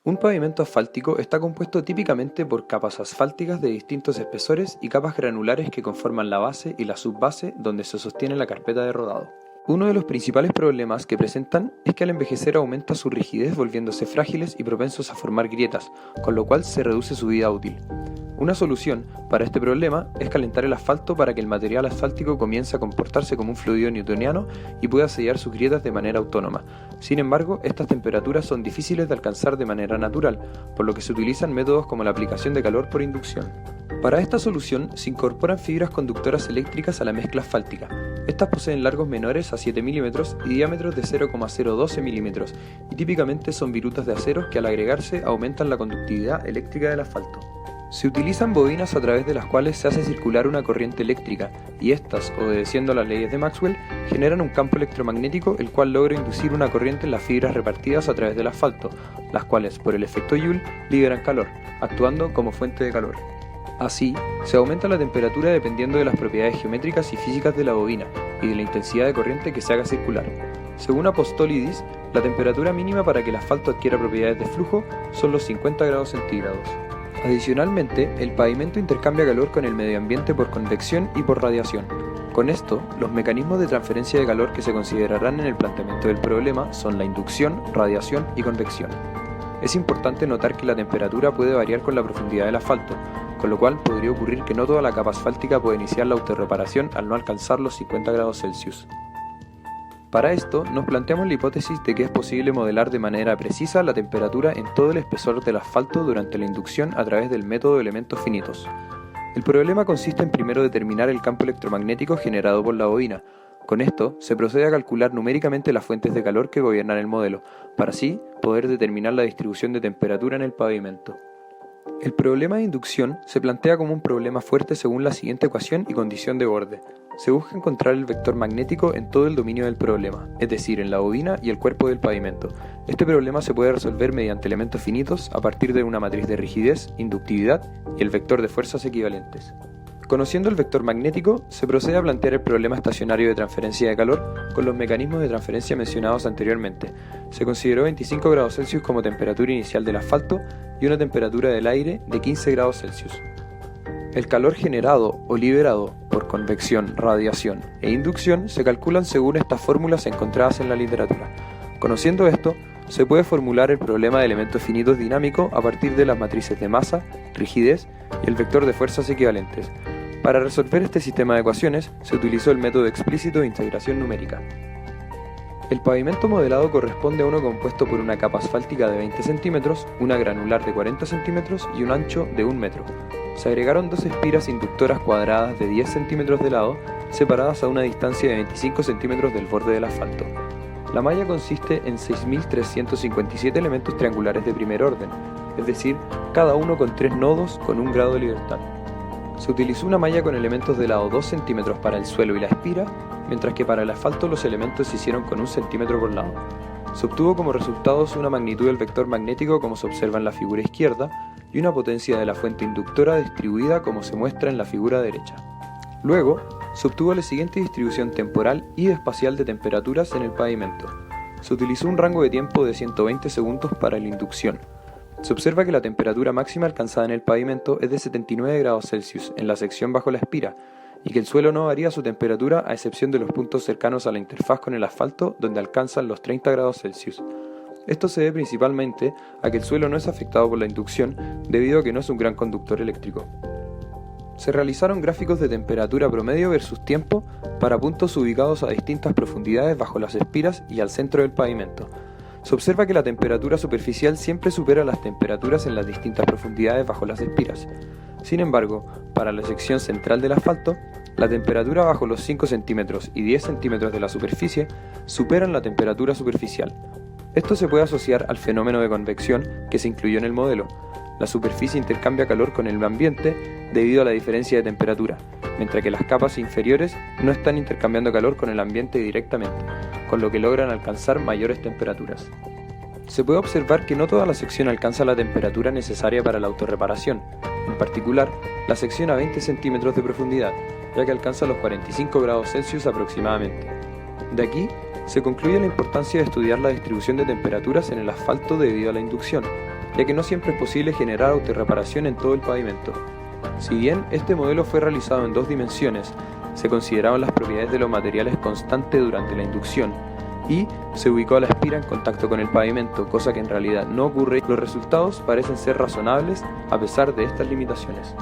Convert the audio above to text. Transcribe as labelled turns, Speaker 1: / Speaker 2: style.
Speaker 1: Un pavimento asfáltico está compuesto típicamente por capas asfálticas de distintos espesores y capas granulares que conforman la base y la subbase donde se sostiene la carpeta de rodado. Uno de los principales problemas que presentan es que al envejecer aumenta su rigidez volviéndose frágiles y propensos a formar grietas, con lo cual se reduce su vida útil. Una solución para este problema es calentar el asfalto para que el material asfáltico comience a comportarse como un fluido newtoniano y pueda sellar sus grietas de manera autónoma. Sin embargo, estas temperaturas son difíciles de alcanzar de manera natural, por lo que se utilizan métodos como la aplicación de calor por inducción. Para esta solución se incorporan fibras conductoras eléctricas a la mezcla asfáltica. Estas poseen largos menores a 7 mm y diámetros de 0,012 mm y típicamente son virutas de acero que al agregarse aumentan la conductividad eléctrica del asfalto. Se utilizan bobinas a través de las cuales se hace circular una corriente eléctrica y estas, obedeciendo a las leyes de Maxwell, generan un campo electromagnético el cual logra inducir una corriente en las fibras repartidas a través del asfalto, las cuales, por el efecto Joule, liberan calor, actuando como fuente de calor. Así, se aumenta la temperatura dependiendo de las propiedades geométricas y físicas de la bobina y de la intensidad de corriente que se haga circular. Según Apostolidis, la temperatura mínima para que el asfalto adquiera propiedades de flujo son los 50 grados centígrados. Adicionalmente, el pavimento intercambia calor con el medio ambiente por convección y por radiación. Con esto, los mecanismos de transferencia de calor que se considerarán en el planteamiento del problema son la inducción, radiación y convección. Es importante notar que la temperatura puede variar con la profundidad del asfalto, con lo cual podría ocurrir que no toda la capa asfáltica puede iniciar la autorreparación al no alcanzar los 50 grados Celsius. Para esto, nos planteamos la hipótesis de que es posible modelar de manera precisa la temperatura en todo el espesor del asfalto durante la inducción a través del método de elementos finitos. El problema consiste en primero determinar el campo electromagnético generado por la bobina. Con esto, se procede a calcular numéricamente las fuentes de calor que gobiernan el modelo, para así poder determinar la distribución de temperatura en el pavimento. El problema de inducción se plantea como un problema fuerte según la siguiente ecuación y condición de borde. Se busca encontrar el vector magnético en todo el dominio del problema, es decir, en la bobina y el cuerpo del pavimento. Este problema se puede resolver mediante elementos finitos a partir de una matriz de rigidez, inductividad y el vector de fuerzas equivalentes. Conociendo el vector magnético, se procede a plantear el problema estacionario de transferencia de calor con los mecanismos de transferencia mencionados anteriormente. Se consideró 25 grados Celsius como temperatura inicial del asfalto y una temperatura del aire de 15 grados Celsius. El calor generado o liberado por convección, radiación e inducción se calculan según estas fórmulas encontradas en la literatura. Conociendo esto, se puede formular el problema de elementos finitos dinámico a partir de las matrices de masa, rigidez y el vector de fuerzas equivalentes. Para resolver este sistema de ecuaciones, se utilizó el método explícito de integración numérica. El pavimento modelado corresponde a uno compuesto por una capa asfáltica de 20 centímetros, una granular de 40 centímetros y un ancho de 1 metro. Se agregaron dos espiras inductoras cuadradas de 10 centímetros de lado, separadas a una distancia de 25 centímetros del borde del asfalto. La malla consiste en 6.357 elementos triangulares de primer orden, es decir, cada uno con 3 nodos con 1 grado de libertad. Se utilizó una malla con elementos de lado 2 centímetros para el suelo y la espira, mientras que para el asfalto los elementos se hicieron con 1 centímetro por lado. Se obtuvo como resultados una magnitud del vector magnético como se observa en la figura izquierda y una potencia de la fuente inductora distribuida como se muestra en la figura derecha. Luego, se obtuvo la siguiente distribución temporal y espacial de temperaturas en el pavimento. Se utilizó un rango de tiempo de 120 segundos para la inducción. Se observa que la temperatura máxima alcanzada en el pavimento es de 79 grados Celsius en la sección bajo la espira, y que el suelo no varía su temperatura a excepción de los puntos cercanos a la interfaz con el asfalto donde alcanzan los 30 grados Celsius. Esto se debe principalmente a que el suelo no es afectado por la inducción debido a que no es un gran conductor eléctrico. Se realizaron gráficos de temperatura promedio versus tiempo para puntos ubicados a distintas profundidades bajo las espiras y al centro del pavimento. Se observa que la temperatura superficial siempre supera las temperaturas en las distintas profundidades bajo las espiras. Sin embargo, para la sección central del asfalto, la temperatura bajo los 5 centímetros y 10 centímetros de la superficie superan la temperatura superficial. Esto se puede asociar al fenómeno de convección que se incluyó en el modelo. La superficie intercambia calor con el ambiente debido a la diferencia de temperatura, mientras que las capas inferiores no están intercambiando calor con el ambiente directamente, con lo que logran alcanzar mayores temperaturas. Se puede observar que no toda la sección alcanza la temperatura necesaria para la autorreparación, en particular la sección a 20 centímetros de profundidad, ya que alcanza los 45 grados Celsius aproximadamente. De aquí, se concluye la importancia de estudiar la distribución de temperaturas en el asfalto debido a la inducción, ya que no siempre es posible generar autorreparación en todo el pavimento. Si bien este modelo fue realizado en 2 dimensiones, se consideraron las propiedades de los materiales constantes durante la inducción y se ubicó a la espira en contacto con el pavimento, cosa que en realidad no ocurre. Los resultados parecen ser razonables a pesar de estas limitaciones.